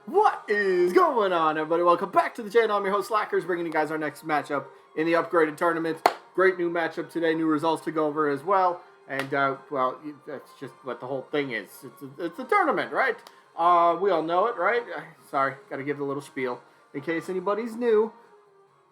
What is going on, everybody? Welcome back to the channel. I'm your host, Slackers, bringing you guys our next matchup in the upgraded tournament. Great new matchup today, new results to go over as well. And, well, that's just what the whole thing is. It's a tournament, right? We all know it, right? Sorry, gotta give it a little spiel in case anybody's new.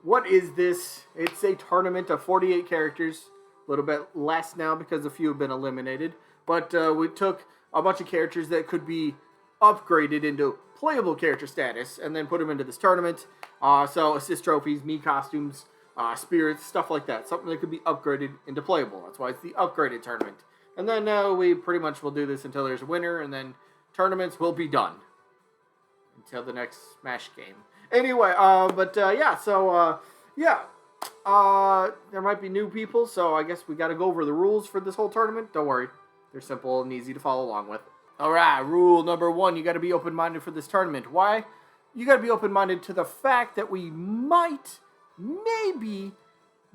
What is this? It's a tournament of 48 characters. A little bit less now because a few have been eliminated. But we took a bunch of characters that could be upgraded into playable character status and then put them into this tournament. So assist trophies, me costumes, spirits, stuff like that. Something that could be upgraded into playable. That's why it's the upgraded tournament. And then we pretty much will do this until there's a winner, and then tournaments will be done until the next Smash game. Anyway, there might be new people, so I guess we got to go over the rules for this whole tournament. Don't worry, they're simple and easy to follow along with. Alright, rule number 1, you got to be open-minded for this tournament. Why? You got to be open-minded to the fact that we might, maybe,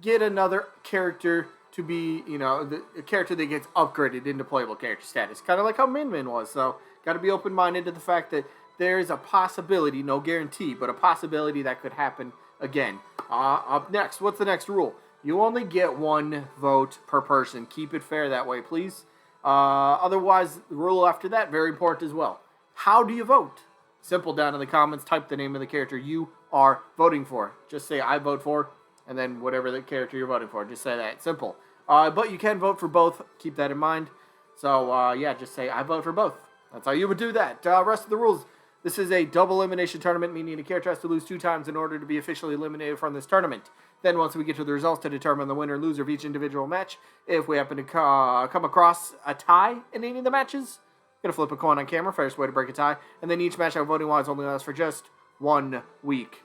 get another character to be, a character that gets upgraded into playable character status. Kind of like how Min Min was. So, got to be open-minded to the fact that there is a possibility, no guarantee, but a possibility that could happen again. Up next, what's the next rule? You only get 1 vote per person. Keep it fair that way, please. Otherwise, the rule after that, very important as well. How do you vote? Simple, down in the comments, type the name of the character you are voting for. Just say, I vote for, and then whatever the character you're voting for. Just say that. Simple. But you can vote for both. Keep that in mind. So, yeah, just say, I vote for both. That's how you would do that. Rest of the rules. This is a double elimination tournament, meaning a character has to lose 2 times in order to be officially eliminated from this tournament. Then once we get to the results to determine the winner and loser of each individual match, if we happen to come across a tie in any of the matches, gonna flip a coin on camera, first way to break a tie, and then each match voting-wise only lasts for just 1 week.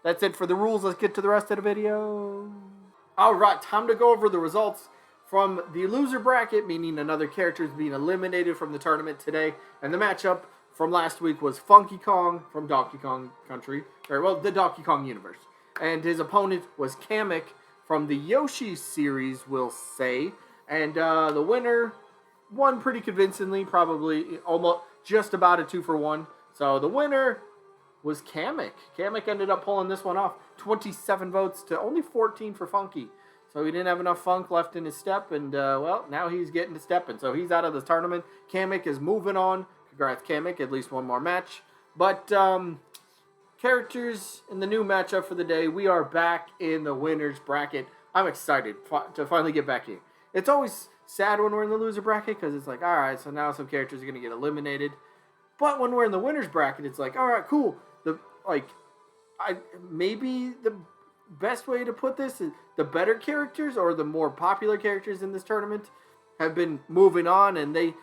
That's it for the rules. Let's get to the rest of the video. Alright, time to go over the results from the loser bracket, meaning another character is being eliminated from the tournament today, and the matchup from last week was Funky Kong from Donkey Kong Country, or well, the Donkey Kong universe. And his opponent was Kamek from the Yoshi series, we'll say. And the winner won pretty convincingly, probably almost just about a 2-for-1. So the winner was Kamek. Kamek ended up pulling this one off. 27 votes to only 14 for Funky. So he didn't have enough funk left in his step, and well, now he's getting to stepping. So he's out of the tournament. Kamek is moving on. Congrats, Kamek. At least 1 more match. But characters in the new matchup for the day. We are back in the winner's bracket. I'm excited to finally get back here. It's always sad when we're in the loser bracket because it's like, all right, so now some characters are going to get eliminated. But when we're in the winner's bracket, it's like, all right, cool. Maybe the best way to put this is the better characters or the more popular characters in this tournament have been moving on, and they,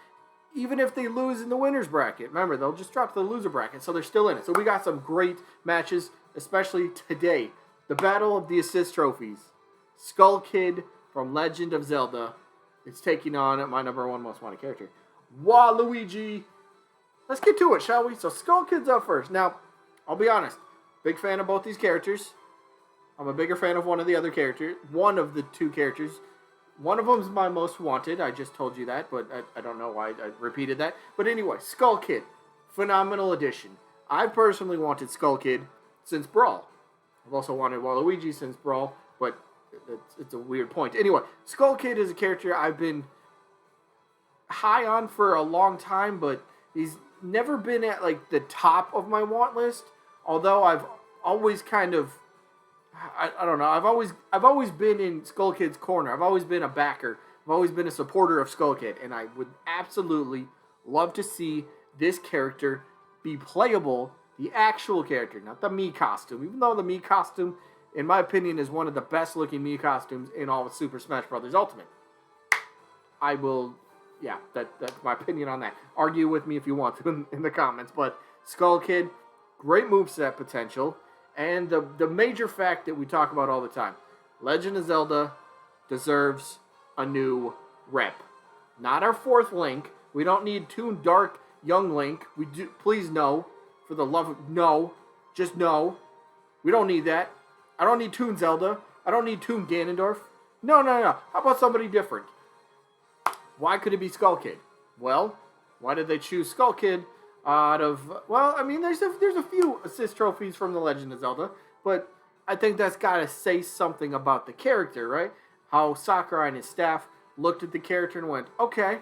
even if they lose in the winner's bracket, remember, they'll just drop to the loser bracket, so they're still in it. So we got some great matches, especially today. The Battle of the Assist Trophies. Skull Kid from Legend of Zelda is taking on my number 1 most wanted character, WaLuigi. Let's get to it, shall we? So Skull Kid's up first. Now, I'll be honest, big fan of both these characters. I'm a bigger fan of one of the other characters, one of the 2 characters. One of them is my most wanted. I just told you that, but I don't know why I repeated that. But anyway, Skull Kid. Phenomenal addition. I've personally wanted Skull Kid since Brawl. I've also wanted Waluigi since Brawl, but it's a weird point. Anyway, Skull Kid is a character I've been high on for a long time, but he's never been at like the top of my want list. Although I've always kind of, I don't know. I've always been in Skull Kid's corner. I've always been a backer. I've always been a supporter of Skull Kid, and I would absolutely love to see this character be playable, the actual character, not the Mii costume. Even though the Mii costume, in my opinion, is one of the best looking Mii costumes in all of Super Smash Bros. Ultimate. I will, yeah, that's my opinion on that. Argue with me if you want to in the comments, but Skull Kid, great moveset potential. And the major fact that we talk about all the time, Legend of Zelda deserves a new rep. Not our 4th Link. We don't need Toon Dark Young Link. We do, please no. For the love of, no. Just no. We don't need that. I don't need Toon Zelda. I don't need Toon Ganondorf. No. How about somebody different? Why could it be Skull Kid? Well, why did they choose Skull Kid? Well, I mean, there's a few assist trophies from The Legend of Zelda, but I think that's got to say something about the character, right? How Sakurai and his staff looked at the character and went, okay,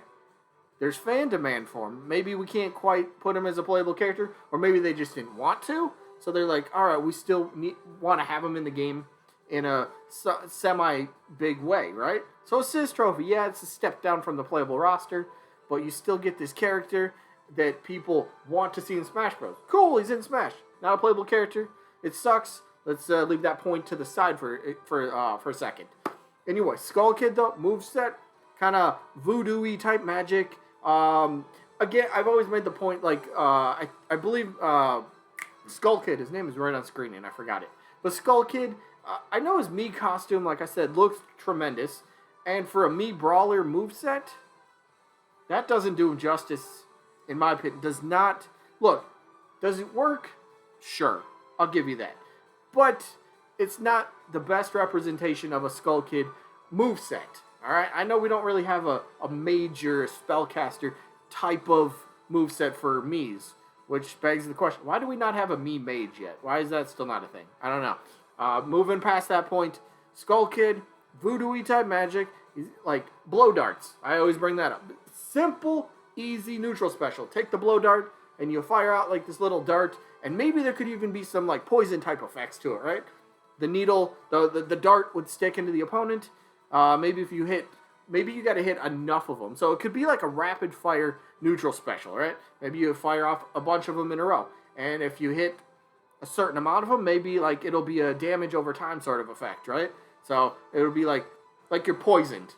there's fan demand for him. Maybe we can't quite put him as a playable character, or maybe they just didn't want to. So they're like, all right, we still want to have him in the game in a semi-big way, right? So assist trophy, yeah, it's a step down from the playable roster, but you still get this character that people want to see in Smash Bros. Cool, he's in Smash. Not a playable character. It sucks. Let's leave that point to the side for a second. Anyway, Skull Kid though, moveset, kind of voodoo-y type magic. Again, I've always made the point, like, I believe Skull Kid, his name is right on screen and I forgot it. But Skull Kid, I know his Mii costume, like I said, looks tremendous. And for a Mii Brawler moveset, that doesn't do him justice, in my opinion. Does not. Look, does it work? Sure, I'll give you that. But it's not the best representation of a Skull Kid moveset. Alright? I know we don't really have a major spellcaster type of moveset for Mii's, which begs the question, why do we not have a Mii Mage yet? Why is that still not a thing? I don't know. Moving past that point, Skull Kid, voodoo-y type magic, like blow darts. I always bring that up. Simple, easy, neutral special. Take the blow dart, and you'll fire out like this little dart, and maybe there could even be some like poison type effects to it, right? The needle, the dart would stick into the opponent. Maybe if you hit, maybe you got to hit enough of them. So it could be like a rapid fire neutral special, right? Maybe you fire off a bunch of them in a row, and if you hit a certain amount of them, maybe like it'll be a damage over time sort of effect, right? So it would be like you're poisoned.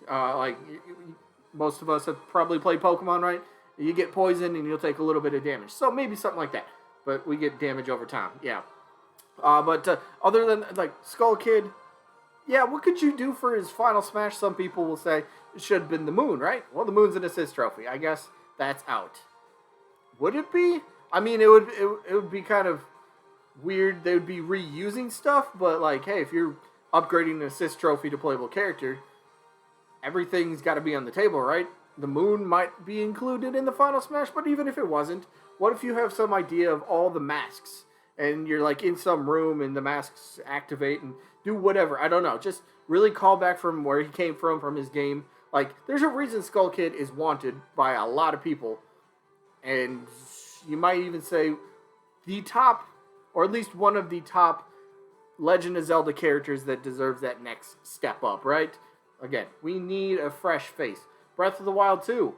Most of us have probably played Pokemon, right? You get poisoned and you'll take a little bit of damage. So maybe something like that. But we get damage over time. Yeah. But other than like Skull Kid, yeah, what could you do for his final smash? Some people will say it should have been the moon, right? Well, the moon's an assist trophy. I guess that's out. Would it be? I mean, it would be kind of weird. They would be reusing stuff, but like, hey, if you're upgrading an assist trophy to playable character, everything's got to be on the table, right? The moon might be included in the final smash, but even if it wasn't, what if you have some idea of all the masks and you're like in some room and the masks activate and do whatever? I don't know. Just really call back from where he came from his game. Like, there's a reason Skull Kid is wanted by a lot of people, and you might even say the top, or at least one of the top Legend of Zelda characters that deserves that next step up, right? Again, we need a fresh face. Breath of the Wild 2.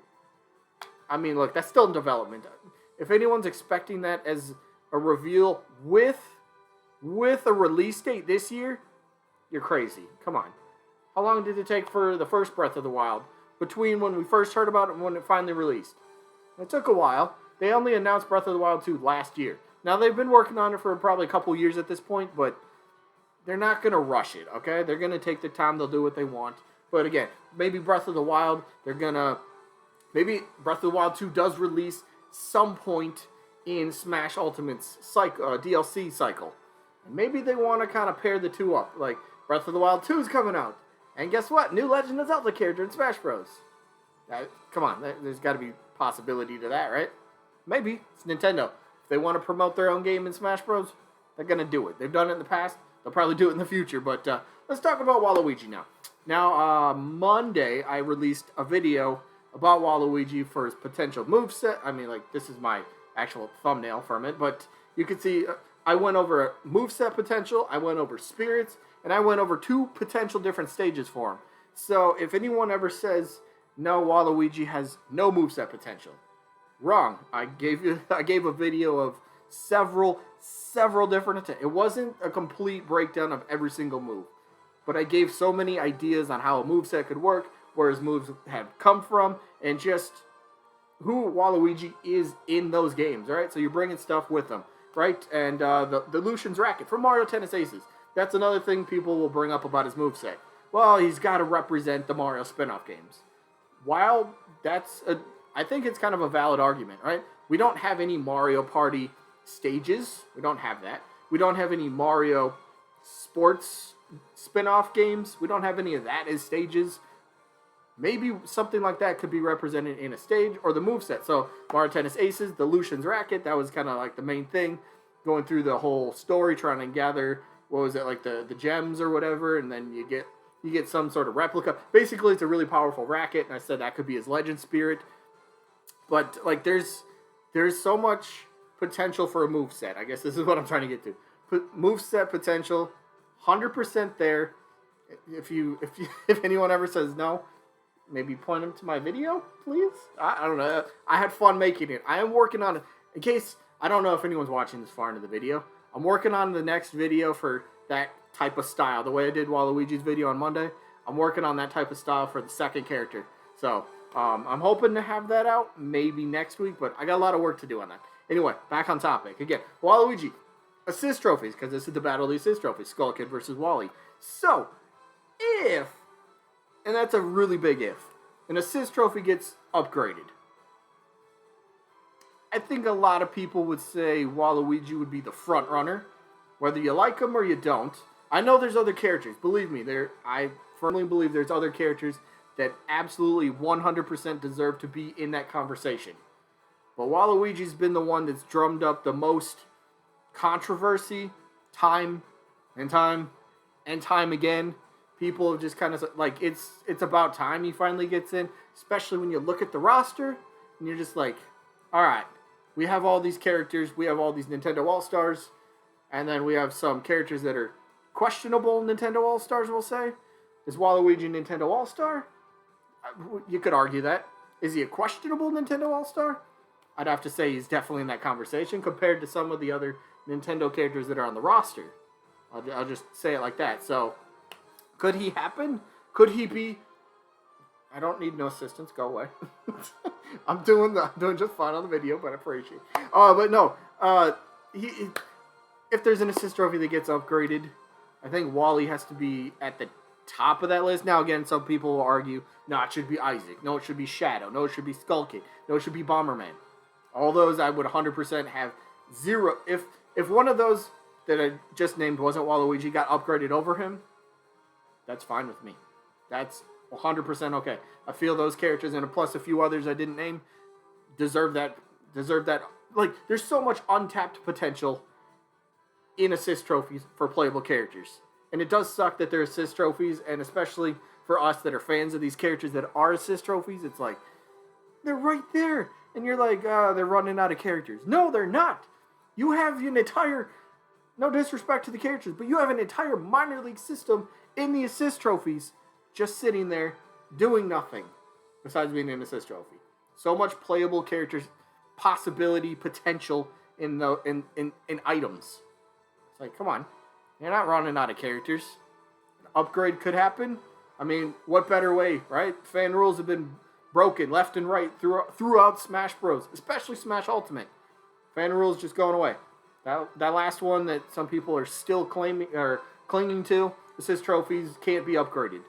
I mean, look, that's still in development. If anyone's expecting that as a reveal with a release date this year, you're crazy. Come on. How long did it take for the first Breath of the Wild between when we first heard about it and when it finally released? It took a while. They only announced Breath of the Wild 2 last year. Now, they've been working on it for probably a couple years at this point, but they're not going to rush it, okay? They're going to take the time. They'll do what they want. But again, maybe Breath of the Wild, maybe Breath of the Wild 2 does release some point in Smash Ultimate's DLC cycle. And maybe they want to kind of pair the two up. Like, Breath of the Wild 2 is coming out. And guess what? New Legend of Zelda character in Smash Bros. Come on, there's got to be possibility to that, right? Maybe. It's Nintendo. If they want to promote their own game in Smash Bros., they're going to do it. They've done it in the past. They'll probably do it in the future. But let's talk about WaLuigi now. Now, Monday, I released a video about WaLuigi for his potential moveset. I mean, like, this is my actual thumbnail from it. But you can see I went over moveset potential, I went over spirits, and I went over 2 potential different stages for him. So if anyone ever says, no, WaLuigi has no moveset potential, wrong. I gave a video of several different attacks. It wasn't a complete breakdown of every single move, but I gave so many ideas on how a moveset could work, where his moves have come from, and just who Waluigi is in those games, right? So you're bringing stuff with him, right? And the Lucian's Racket from Mario Tennis Aces. That's another thing people will bring up about his moveset. Well, he's got to represent the Mario spin-off games. While I think it's kind of a valid argument, right? We don't have any Mario Party stages. We don't have that. We don't have any Mario sports spin-off games. We don't have any of that as stages. maybe something like that could be represented in a stage or the moveset. So Mario Tennis Aces, the Lucian's Racket, that was kind of like the main thing, going through the whole story, trying to gather, what was it, like the gems or whatever, and then you get some sort of replica. Basically, it's a really powerful racket, and I said that could be his Legend Spirit. But like there's so much potential for a moveset. I guess this is what I'm trying to get to. Moveset potential, 100% there. If anyone ever says no, maybe point them to my video, please. I don't know. I had fun making it. I am working on it. In case, I don't know if anyone's watching this far into the video, I'm working on the next video for that type of style. The way I did WaLuigi's video on Monday, I'm working on that type of style for the second character. So, I'm hoping to have that out maybe next week, but I got a lot of work to do on that. Anyway, back on topic. Again, WaLuigi, assist trophies, because this is the battle of the assist trophies. Skull Kid versus Wally. So, if, and that's a really big if, an assist trophy gets upgraded, I think a lot of people would say WaLuigi would be the front runner, whether you like him or you don't. I know there's other characters. Believe me, I firmly believe there's other characters that absolutely 100% deserve to be in that conversation. But WaLuigi's been the one that's drummed up the most controversy, time and time and time again. People have just kind of, like, it's about time he finally gets in, especially when you look at the roster, and you're just like, alright, we have all these characters, we have all these Nintendo All-Stars, and then we have some characters that are questionable Nintendo All-Stars, we'll say. Is Waluigi a Nintendo All-Star? You could argue that. Is he a questionable Nintendo All-Star? I'd have to say he's definitely in that conversation compared to some of the other Nintendo characters that are on the roster. I'll just say it like that. So, could he happen? Could he be... I don't need no assistance. Go away. I'm doing just fine on the video, but I appreciate it. But no. If there's an assist trophy that gets upgraded, I think Wally has to be at the top of that list. Now, again, some people will argue, no, it should be Isaac. No, it should be Shadow. No, it should be Skull Kid. No, it should be Bomberman. All those I would 100% have zero. If one of those that I just named wasn't Waluigi got upgraded over him, that's fine with me. That's 100% okay. I feel those characters, and plus a few others I didn't name, deserve that. Like, there's so much untapped potential in assist trophies for playable characters. And it does suck that they're assist trophies, and especially for us that are fans of these characters that are assist trophies, it's like, they're right there. And you're like, they're running out of characters. No, they're not. You have an entire, no disrespect to the characters, but you have an entire minor league system in the assist trophies just sitting there doing nothing besides being an assist trophy. So much playable characters, possibility, potential in items. It's like, come on. You're not running out of characters. An upgrade could happen. I mean, what better way, right? Fan rules have been broken left and right throughout Smash Bros, especially Smash Ultimate. Fan rules just going away. That last one that some people are still claiming or clinging to, assist trophies can't be upgraded.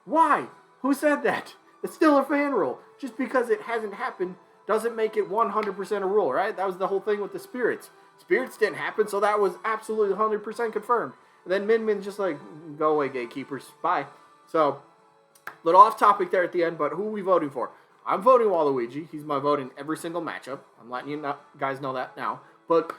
Why? Who said that? It's still a fan rule. Just because it hasn't happened doesn't make it 100% a rule, right? That was the whole thing with the Spirits. Spirits didn't happen, so that was absolutely 100% confirmed. And then Min Min's just like, go away, gatekeepers. Bye. So, little off topic there at the end, but who are we voting for? I'm voting Waluigi. He's my vote in every single matchup. I'm letting you guys know that now. But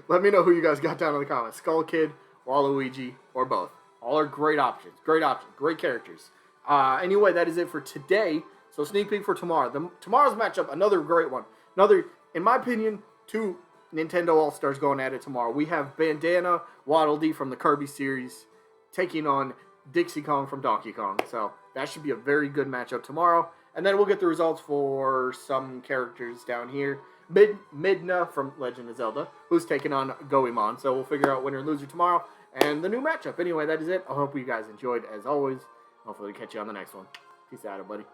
let me know who you guys got down in the comments. Skull Kid, Waluigi, or both. All are great options. Great options. Great characters. Anyway, that is it for today. So sneak peek for tomorrow. Tomorrow's matchup, another great one. Another, in my opinion, two Nintendo All-Stars going at it tomorrow. We have Bandana Waddle Dee from the Kirby series taking on Dixie Kong from Donkey Kong. So that should be a very good matchup tomorrow. And then we'll get the results for some characters down here. Midna from Legend of Zelda, who's taking on Goemon. So we'll figure out winner and loser tomorrow. And the new matchup. Anyway, that is it. I hope you guys enjoyed as always. Hopefully catch you on the next one. Peace out, everybody.